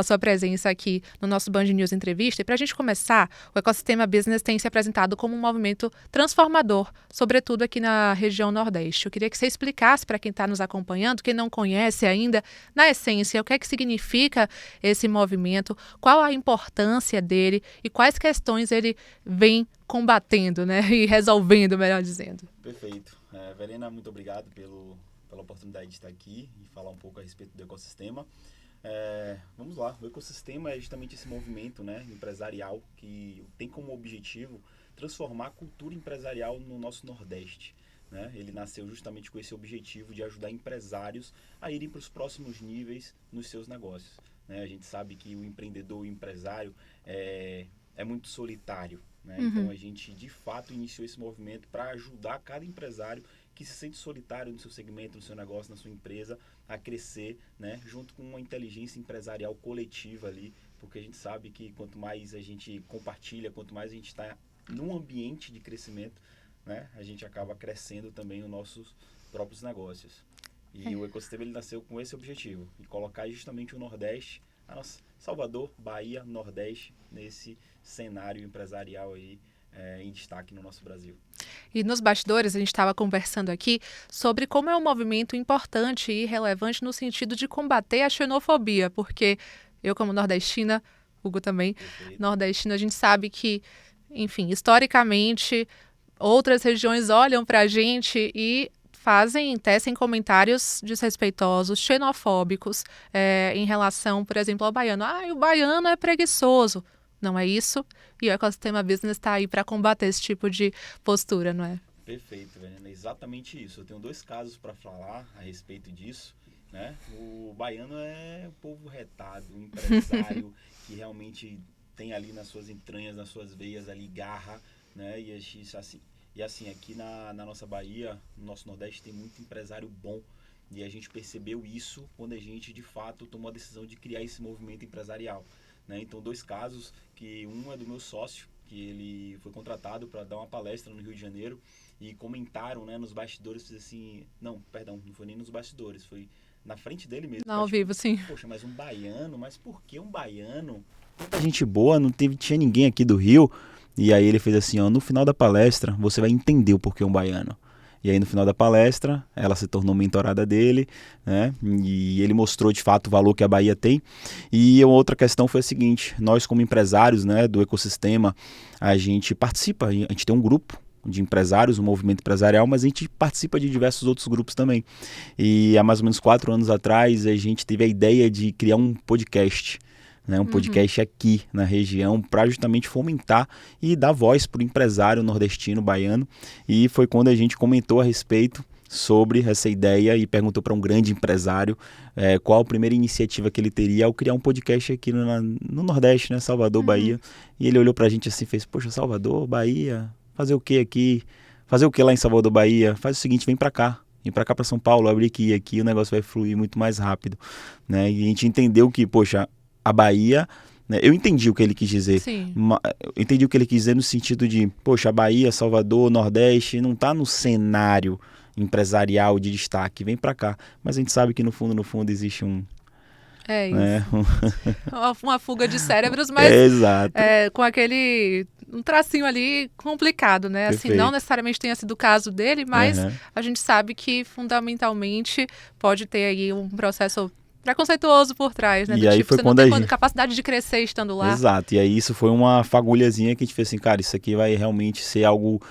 sua presença aqui no nosso Band News Entrevista. E para a gente começar, o Ecosistema Business tem se apresentado como um movimento transformador, sobretudo aqui na região Nordeste. Eu queria que você explicasse para quem está nos acompanhando, quem não conhece ainda, na essência, o que é que significa esse movimento, qual a importância dele e quais questões ele vem combatendo, né? E resolvendo, melhor dizendo. Perfeito. Verena, muito obrigado pela oportunidade de estar aqui e falar um pouco a respeito do ecossistema. Vamos lá. O ecossistema é justamente esse movimento, né, empresarial que tem como objetivo transformar a cultura empresarial no nosso Nordeste. Né? Ele nasceu justamente com esse objetivo de ajudar empresários a irem para os próximos níveis nos seus negócios. Né? A gente sabe que o empreendedor, o empresário é muito solitário. Né? Uhum. Então a gente de fato iniciou esse movimento para ajudar cada empresário que se sente solitário no seu segmento, no seu negócio, na sua empresa, a crescer, né? Junto com uma inteligência empresarial coletiva ali, porque a gente sabe que quanto mais a gente compartilha, quanto mais a gente está num ambiente de crescimento, né? A gente acaba crescendo também os nossos próprios negócios. E o ecossistema ele nasceu com esse objetivo, de colocar justamente o Nordeste, a nossa Salvador, Bahia, Nordeste, nesse cenário empresarial aí em destaque no nosso Brasil. E nos bastidores a gente estava conversando aqui sobre como é um movimento importante e relevante no sentido de combater a xenofobia, porque eu como nordestina, Hugo também, Perfeito. nordestina, a gente sabe que, enfim, historicamente outras regiões olham para a gente e tecem comentários desrespeitosos, xenofóbicos, em relação, por exemplo, ao baiano. O baiano é preguiçoso. Não é isso? E o Ecosistema Business está aí para combater esse tipo de postura, não é? Perfeito, Verena. É exatamente isso. Eu tenho 2 casos para falar a respeito disso. Né? O baiano é um povo retado, um empresário que realmente tem ali nas suas entranhas, nas suas veias ali garra, né? E assim, aqui na nossa Bahia, no nosso Nordeste, tem muito empresário bom. E a gente percebeu isso quando a gente, de fato, tomou a decisão de criar esse movimento empresarial. Né? Então, 2 casos, que um é do meu sócio, que ele foi contratado para dar uma palestra no Rio de Janeiro e comentaram, né, nos bastidores, assim, não foi nem nos bastidores, foi na frente dele mesmo. Não, ao vivo, sim. Poxa, mas um baiano? Mas por que um baiano? Tanta gente boa, tinha ninguém aqui do Rio. E aí ele fez assim, no final da palestra você vai entender o porquê um baiano. E aí no final da palestra ela se tornou mentorada dele, né? E ele mostrou de fato o valor que a Bahia tem. E a outra questão foi a seguinte: nós como empresários, né, do ecossistema, a gente participa, a gente tem um grupo de empresários, um movimento empresarial, mas a gente participa de diversos outros grupos também. E há mais ou menos 4 anos atrás a gente teve a ideia de criar um podcast. Um podcast aqui na região para justamente fomentar e dar voz para o empresário nordestino, baiano. E foi quando a gente comentou a respeito sobre essa ideia e perguntou para um grande empresário qual a primeira iniciativa que ele teria ao criar um podcast aqui no Nordeste, né? Salvador, Bahia. E ele olhou para a gente assim e fez: poxa, Salvador, Bahia, fazer o que aqui? Fazer o que lá em Salvador, Bahia? Faz o seguinte, vem para cá. Vem para cá, para São Paulo, abre aqui o negócio vai fluir muito mais rápido. Né? E a gente entendeu que, poxa, a Bahia, né, eu entendi o que ele quis dizer. Sim. Eu entendi o que ele quis dizer no sentido de, poxa, a Bahia, Salvador, Nordeste não está no cenário empresarial de destaque, vem para cá. Mas a gente sabe que no fundo existe um... É isso. Né, uma fuga de cérebros, mas exato. Com um tracinho ali complicado, né? Assim, Perfeito. não necessariamente tenha sido o caso dele, mas a gente sabe que fundamentalmente pode ter aí um processo preconceituoso por trás, né? E aí foi você quando não tem a gente... capacidade de crescer estando lá. Exato, e aí isso foi uma fagulhazinha que a gente fez assim, cara, isso aqui vai realmente ser algo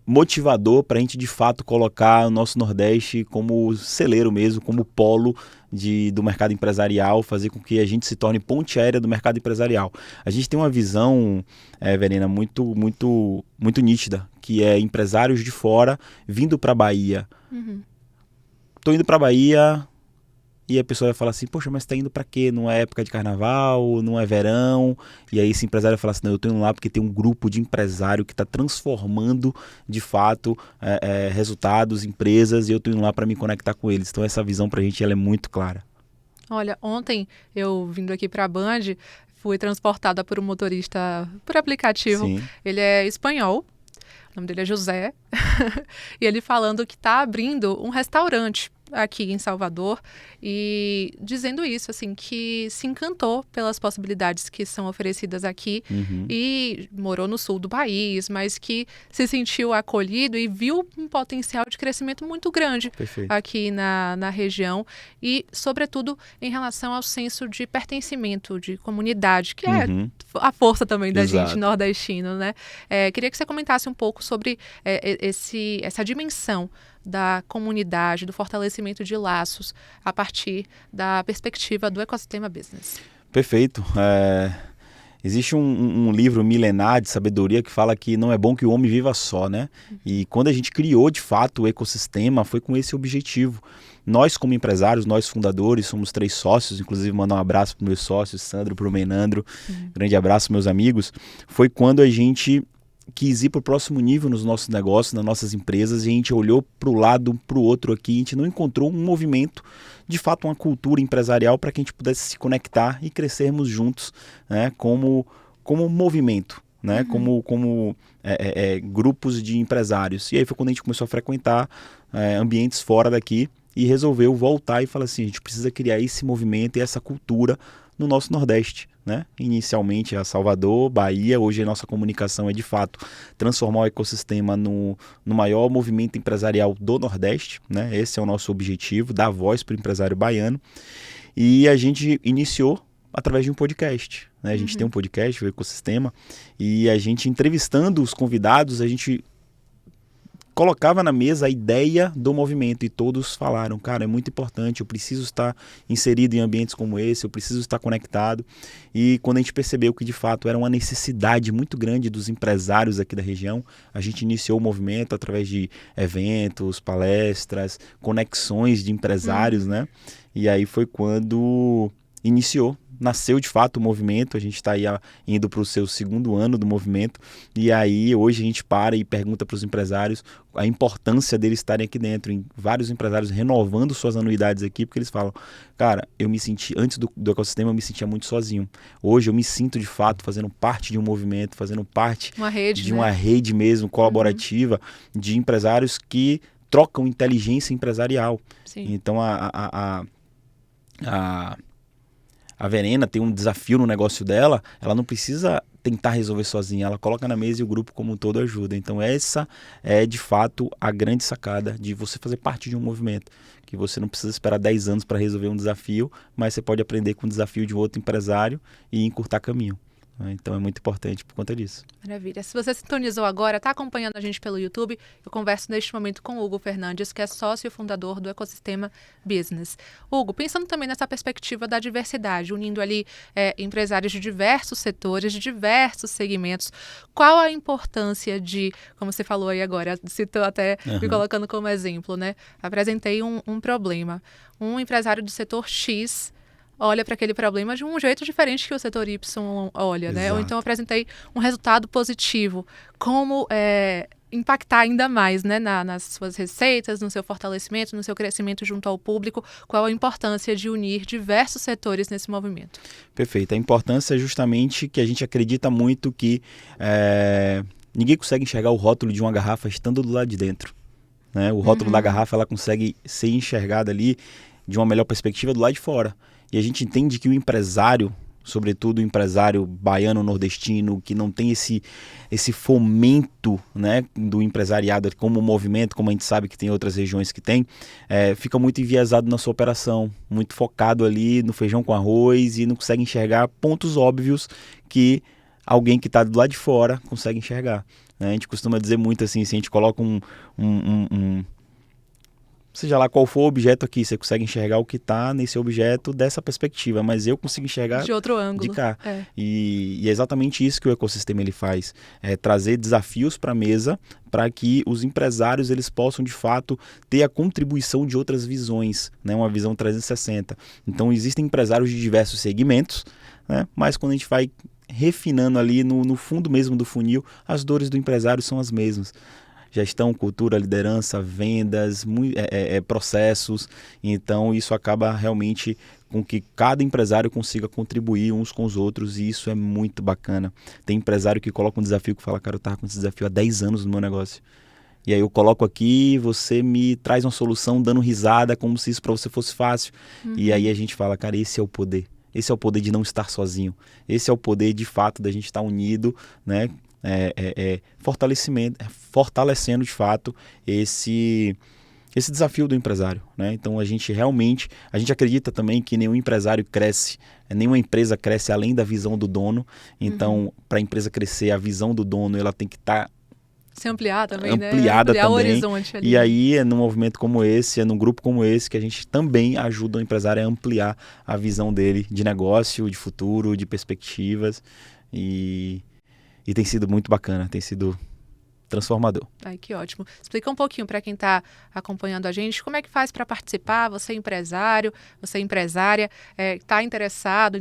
motivador para a gente de fato colocar o nosso Nordeste como celeiro mesmo, como polo do mercado empresarial, fazer com que a gente se torne ponte aérea do mercado empresarial. A gente tem uma visão, Verena, muito, muito, muito nítida, que é empresários de fora vindo para a Bahia. Tô indo para a Bahia... e a pessoa vai falar assim, poxa, mas tá indo pra quê? Não é época de carnaval, não é verão. E aí esse empresário vai falar assim, não, eu tô indo lá porque tem um grupo de empresário que está transformando de fato resultados, empresas, e eu tô indo lá para me conectar com eles. Então essa visão pra gente ela é muito clara. Olha, ontem eu vindo aqui para a Band, fui transportada por um motorista por aplicativo. Sim. Ele é espanhol, o nome dele é José, e ele falando que está abrindo um restaurante aqui em Salvador e dizendo isso, assim, que se encantou pelas possibilidades que são oferecidas aqui e morou no sul do país, mas que se sentiu acolhido e viu um potencial de crescimento muito grande Perfeito. aqui na região e, sobretudo, em relação ao senso de pertencimento, de comunidade, que é a força também da Exato. gente nordestino, né? Queria que você comentasse um pouco sobre essa dimensão da comunidade, do fortalecimento de laços a partir da perspectiva do ecossistema business. Perfeito. Existe um livro milenar de sabedoria que fala que não é bom que o homem viva só, né? E quando a gente criou, de fato, o ecossistema, foi com esse objetivo. Nós, como empresários, nós fundadores, somos 3 sócios, inclusive mandar um abraço para os meus sócios, Sandro, para o Menandro, grande abraço, meus amigos. Foi quando a gente quis ir para o próximo nível nos nossos negócios, nas nossas empresas, e a gente olhou para o lado, para o outro aqui, a gente não encontrou um movimento, de fato uma cultura empresarial para que a gente pudesse se conectar e crescermos juntos, né, como movimento, né, como grupos de empresários. E aí foi quando a gente começou a frequentar ambientes fora daqui e resolveu voltar e falar assim, a gente precisa criar esse movimento e essa cultura no nosso Nordeste, né? Inicialmente a Salvador, Bahia, hoje a nossa comunicação é de fato transformar o ecossistema no maior movimento empresarial do Nordeste, né? Esse é o nosso objetivo, dar voz para o empresário baiano, e a gente iniciou através de um podcast, né? A gente tem um podcast, o Ecossistema, e a gente entrevistando os convidados, a gente colocava na mesa a ideia do movimento e todos falaram, cara, é muito importante, eu preciso estar inserido em ambientes como esse, eu preciso estar conectado. E quando a gente percebeu que de fato era uma necessidade muito grande dos empresários aqui da região, a gente iniciou o movimento através de eventos, palestras, conexões de empresários, né? E aí foi quando nasceu de fato o movimento, a gente está aí indo para o seu 2º ano do movimento, e aí hoje a gente para e pergunta para os empresários a importância deles estarem aqui dentro, em vários empresários renovando suas anuidades aqui, porque eles falam, cara, eu me senti, antes do ecossistema eu me sentia muito sozinho, hoje eu me sinto de fato fazendo parte de um movimento, fazendo parte de uma rede mesmo, colaborativa, de empresários que trocam inteligência empresarial. Sim. Então a Verena tem um desafio no negócio dela, ela não precisa tentar resolver sozinha, ela coloca na mesa e o grupo como um todo ajuda. Então essa é de fato a grande sacada de você fazer parte de um movimento, que você não precisa esperar 10 anos para resolver um desafio, mas você pode aprender com o desafio de um outro empresário e encurtar caminho. Então é muito importante por conta disso. Maravilha. Se você sintonizou agora, está acompanhando a gente pelo YouTube, eu converso neste momento com o Hugo Fernandes, que é sócio e fundador do Ecossistema Business. Hugo, pensando também nessa perspectiva da diversidade, unindo ali empresários de diversos setores, de diversos segmentos, qual a importância de, como você falou aí agora, citou até me colocando como exemplo, né? Apresentei um problema. Um empresário do setor X olha para aquele problema de um jeito diferente que o setor Y olha, né? Ou então apresentei um resultado positivo. Como impactar ainda mais, né, nas suas receitas, no seu fortalecimento, no seu crescimento junto ao público? Qual a importância de unir diversos setores nesse movimento? Perfeito. A importância é justamente que a gente acredita muito que ninguém consegue enxergar o rótulo de uma garrafa estando do lado de dentro, né? O rótulo da garrafa ela consegue ser enxergada ali de uma melhor perspectiva do lado de fora. E a gente entende que o empresário, sobretudo o empresário baiano nordestino, que não tem esse fomento, né, do empresariado como movimento, como a gente sabe que tem outras regiões que tem, fica muito enviesado na sua operação, muito focado ali no feijão com arroz e não consegue enxergar pontos óbvios que alguém que está do lado de fora consegue enxergar. Né? A gente costuma dizer muito assim, se a gente coloca seja lá qual for o objeto aqui, você consegue enxergar o que está nesse objeto dessa perspectiva, mas eu consigo enxergar de outro ângulo. De cá. É. E é exatamente isso que o ecossistema ele faz, é trazer desafios para a mesa para que os empresários eles possam de fato ter a contribuição de outras visões, né? Uma visão 360. Então existem empresários de diversos segmentos, né? Mas quando a gente vai refinando ali no fundo mesmo do funil, as dores do empresário são as mesmas. Gestão, cultura, liderança, vendas, processos. Então isso acaba realmente com que cada empresário consiga contribuir uns com os outros, e isso é muito bacana. Tem empresário que coloca um desafio que fala, cara, eu estava com esse desafio há 10 anos no meu negócio. E aí eu coloco aqui, você me traz uma solução dando risada, como se isso para você fosse fácil. E aí a gente fala, cara, esse é o poder. Esse é o poder de não estar sozinho. Esse é o poder, de fato, da gente estar unido, né? Fortalecendo de fato esse desafio do empresário, né? Então a gente acredita também que nenhum empresário cresce, nenhuma empresa cresce além da visão do dono. Então para a empresa crescer, a visão do dono ela tem que estar se ampliar também, ampliar também. O horizonte ali. E aí é num movimento como esse, é num grupo como esse que a gente também ajuda o empresário a ampliar a visão dele de negócio, de futuro, de perspectivas, e tem sido muito bacana, tem sido transformador. Ai, que ótimo. Explica um pouquinho para quem está acompanhando a gente, como é que faz para participar? Você é empresário, você é empresária, está interessada,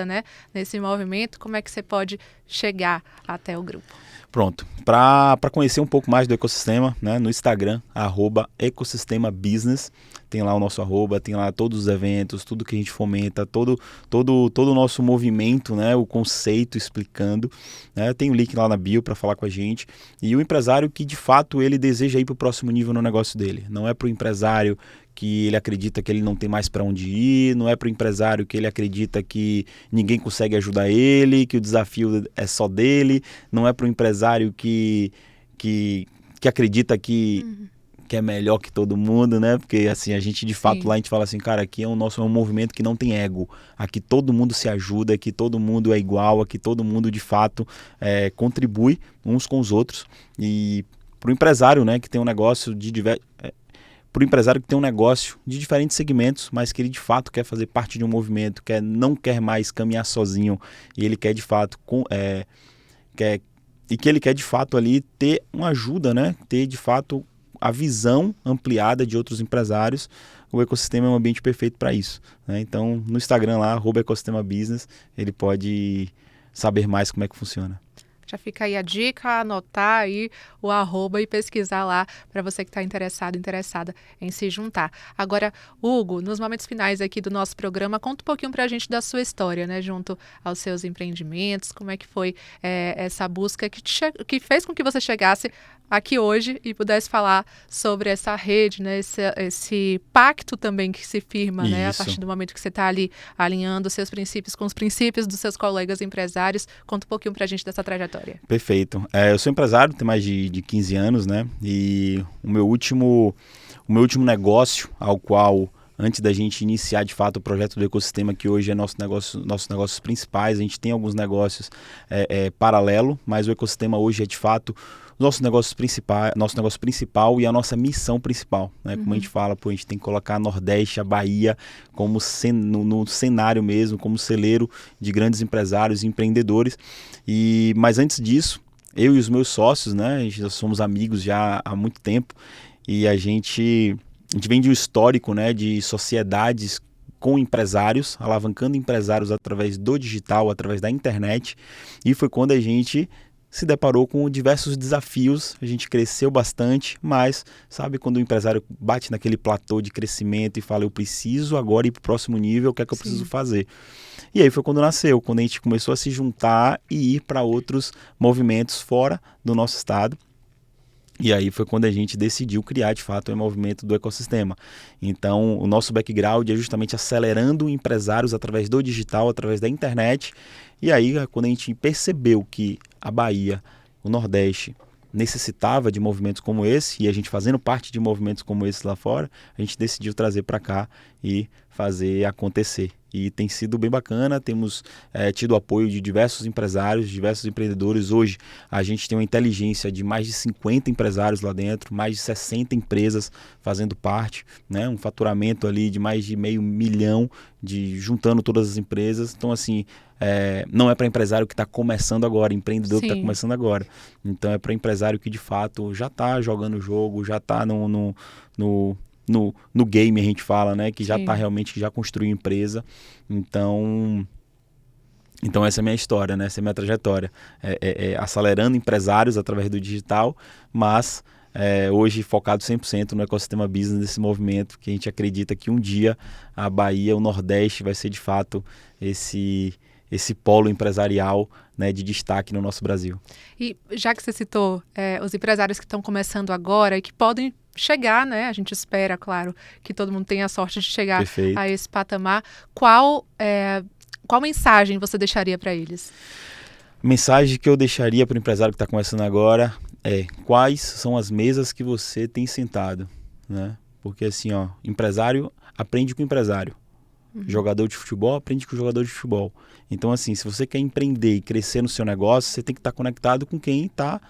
né, nesse movimento, como é que você pode chegar até o grupo? Pronto, para conhecer um pouco mais do ecossistema, né, no Instagram, @ecosistemabusiness, tem lá o nosso @, tem lá todos os eventos, tudo que a gente fomenta, todo o nosso movimento, né, o conceito explicando, né, tem o link lá na bio para falar com a gente. E o empresário que de fato ele deseja ir para o próximo nível no negócio dele, não é para o empresário que ele acredita que ele não tem mais para onde ir, não é para o empresário que ele acredita que ninguém consegue ajudar ele, que o desafio é só dele, não é para o empresário que acredita que é melhor que todo mundo, né? Porque assim, a gente de fato lá a gente fala assim, cara, aqui é um movimento que não tem ego, aqui todo mundo se ajuda, aqui todo mundo é igual, aqui todo mundo de fato contribui uns com os outros. E para o empresário, né, que tem um negócio para o empresário que tem um negócio de diferentes segmentos, mas que ele de fato quer fazer parte de um movimento, não quer mais caminhar sozinho, e ele quer de fato que ele quer de fato ali ter uma ajuda, né? Ter de fato a visão ampliada de outros empresários. O ecossistema é um ambiente perfeito para isso, né? Então no Instagram lá, @ecosistemabusiness, ele pode saber mais como é que funciona. Já fica aí a dica, anotar aí o @ e pesquisar lá para você que está interessada em se juntar. Agora, Hugo, nos momentos finais aqui do nosso programa, conta um pouquinho para a gente da sua história, né, junto aos seus empreendimentos, como é que foi essa busca que fez com que você chegasse aqui hoje e pudesse falar sobre essa rede, né, esse pacto também que se firma, né, a partir do momento que você está ali alinhando seus princípios com os princípios dos seus colegas empresários. Conta um pouquinho para a gente dessa trajetória. Perfeito. Eu sou empresário, tenho mais de 15 anos, né, e o meu último negócio, ao qual, antes da gente iniciar de fato o projeto do ecossistema, que hoje é nossos negócios principais, a gente tem alguns negócios paralelo, mas o ecossistema hoje é de fato nosso negócio principal e a nossa missão principal, né? Como a gente fala, a gente tem que colocar a Nordeste, a Bahia como no cenário mesmo, como celeiro de grandes empresários e empreendedores. Mas antes disso, eu e os meus sócios, né, já somos amigos já há muito tempo, e a gente vem de um histórico, né, de sociedades com empresários, alavancando empresários através do digital, através da internet, e foi quando a gente se deparou com diversos desafios, a gente cresceu bastante, mas sabe quando o empresário bate naquele platô de crescimento e fala, eu preciso agora ir para o próximo nível, o que é que eu preciso fazer? E aí foi quando nasceu, quando a gente começou a se juntar e ir para outros movimentos fora do nosso estado. E aí foi quando a gente decidiu criar, de fato, o movimento do ecossistema. Então, o nosso background é justamente acelerando empresários através do digital, através da internet. E aí, quando a gente percebeu que a Bahia, o Nordeste, necessitava de movimentos como esse, e a gente fazendo parte de movimentos como esse lá fora, a gente decidiu trazer para cá e fazer acontecer. E tem sido bem bacana, temos tido apoio de diversos empresários, diversos empreendedores. Hoje a gente tem uma inteligência de mais de 50 empresários lá dentro, mais de 60 empresas fazendo parte, né? Um faturamento ali de mais de $500 milhão, juntando todas as empresas. Então, assim, não é para empresário que está começando agora, empreendedor que está começando agora. Então é para empresário que de fato já está jogando o jogo, já está no game, a gente fala, né? Que já está realmente, que já construiu empresa. Então essa é a minha história, né? Essa é a minha trajetória. Acelerando empresários através do digital, mas hoje focado 100% no ecossistema business, desse movimento que a gente acredita que um dia a Bahia, o Nordeste, vai ser de fato esse polo empresarial, né, de destaque no nosso Brasil. E já que você citou os empresários que estão começando agora e que podem chegar, né? A gente espera, claro, que todo mundo tenha a sorte de chegar a esse patamar. Qual mensagem você deixaria para eles? Mensagem que eu deixaria para o empresário que está começando agora quais são as mesas que você tem sentado, né? Porque assim, empresário aprende com empresário. Jogador de futebol aprende com jogador de futebol. Então, assim, se você quer empreender e crescer no seu negócio, você tem que estar conectado com quem está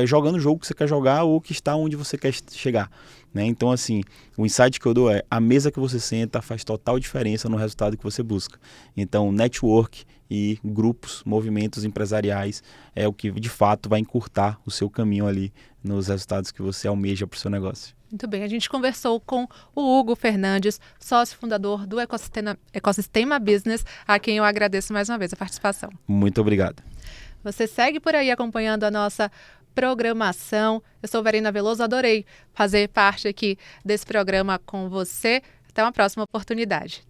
jogando o jogo que você quer jogar ou que está onde você quer chegar, né? Então, assim, o insight que eu dou a mesa que você senta faz total diferença no resultado que você busca. Então, network e grupos, movimentos empresariais é o que, de fato, vai encurtar o seu caminho ali nos resultados que você almeja para o seu negócio. Muito bem, a gente conversou com o Hugo Fernandes, sócio fundador do Ecossistema Business, a quem eu agradeço mais uma vez a participação. Muito obrigado. Você segue por aí acompanhando a nossa programação. Eu sou Verena Veloso, adorei fazer parte aqui desse programa com você. Até uma próxima oportunidade.